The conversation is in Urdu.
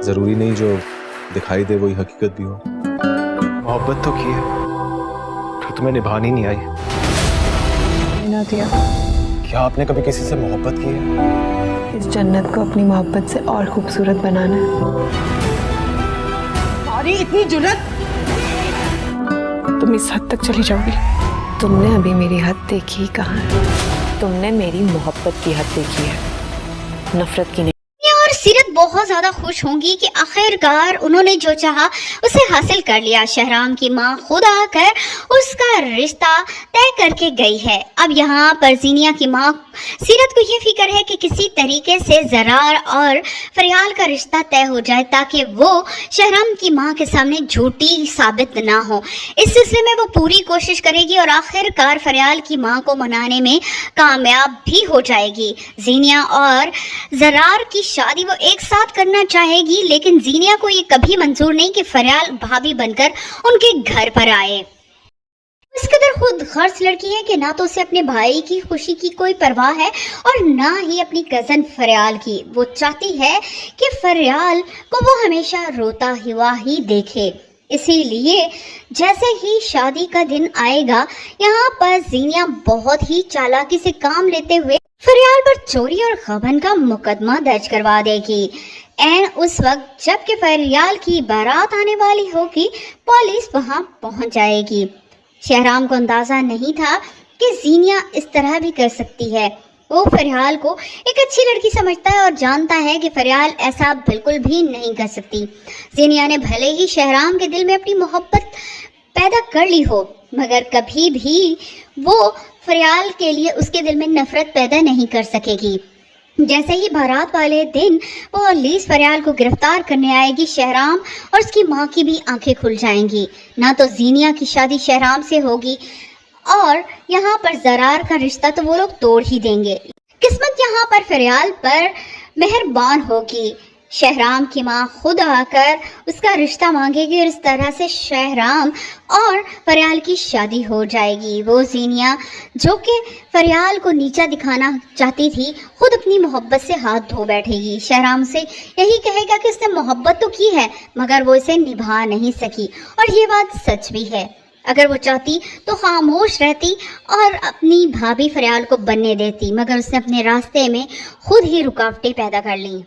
ضروری نہیں جو دکھائی دے وہی حقیقت بھی ہو. محبت تو کی ہے جو تمہیں نبھانی نہیں آئی. نادیہ، کیا آپ نے کبھی کسی سے محبت کی ہے؟ اس جنت کو اپنی محبت سے اور خوبصورت بنانا ہے. اور اتنی جرت تم اس حد تک چلی جاؤ گی؟ تم نے ابھی میری حد دیکھی کہاں ہے؟ تم نے میری محبت کی حد دیکھی ہے، نفرت کی نہیں. اور سیرت بہت زیادہ خوش ہوں گی کہ آخرکار انہوں نے جو چاہا اسے حاصل کر لیا. شہرام کی ماں خود آ کر اس کا رشتہ طے کر کے گئی ہے. اب یہاں پر زینیا کی ماں سیرت کو یہ فکر ہے کہ کسی طریقے سے زرار اور فریال کا رشتہ طے ہو جائے تاکہ وہ شہرام کی ماں کے سامنے جھوٹی ثابت نہ ہو. اس سلسلے میں وہ پوری کوشش کرے گی اور آخرکار فریال کی ماں کو منانے میں کامیاب بھی ہو جائے گی. زینیا اور زرار کی شادی وہ ایک ساتھ کرنا چاہے گی، لیکن زینیا کو یہ کبھی منظور نہیں کہ فریال بھابھی بن کر ان کے گھر پر آئے. اس قدر خود غرض لڑکی ہے کہ نہ تو اسے اپنے بھائی کی خوشی کی کوئی پرواہ ہے اور نہ ہی اپنی کزن فریال کی. وہ چاہتی ہے کہ فریال کو وہ ہمیشہ روتا ہوا ہی دیکھے. اسی لیے جیسے ہی شادی کا دن آئے گا یہاں پر زینیا بہت ہی چالاکی سے کام لیتے ہوئے فریال پر چوری اور غبن کا مقدمہ درج کروا دے گی. این اس وقت جب کہ فریال کی بارات آنے والی ہوگی پولیس وہاں پہنچ جائے گی. شہرام کو اندازہ نہیں تھا کہ زینیا اس طرح بھی کر سکتی ہے. وہ فریال کو ایک اچھی لڑکی سمجھتا ہے اور جانتا ہے کہ فریال ایسا بالکل بھی نہیں کر سکتی. زینیا نے بھلے ہی شہرام کے دل میں اپنی محبت پیدا کر لی ہو مگر کبھی بھی وہ فریال کے لیے اس کے دل میں نفرت پیدا نہیں کر سکے گی. جیسے ہی بارات والے دن پولیس فریال کو گرفتار کرنے آئے گی شہرام اور اس کی ماں کی بھی آنکھیں کھل جائیں گی. نہ تو زینیا کی شادی شہرام سے ہوگی اور یہاں پر زرار کا رشتہ تو وہ لوگ توڑ ہی دیں گے. قسمت یہاں پر فریال پر مہربان ہوگی. شہرام کی ماں خود آ کر اس کا رشتہ مانگے گی اور اس طرح سے شہرام اور فریال کی شادی ہو جائے گی. وہ زینیا جو کہ فریال کو نیچا دکھانا چاہتی تھی خود اپنی محبت سے ہاتھ دھو بیٹھے گی. شہرام سے یہی کہے گا کہ اس نے محبت تو کی ہے مگر وہ اسے نبھا نہیں سکی اور یہ بات سچ بھی ہے. اگر وہ چاہتی تو خاموش رہتی اور اپنی بھابھی فریال کو بننے دیتی مگر اس نے اپنے راستے میں خود ہی رکاوٹیں پیدا کر لیں.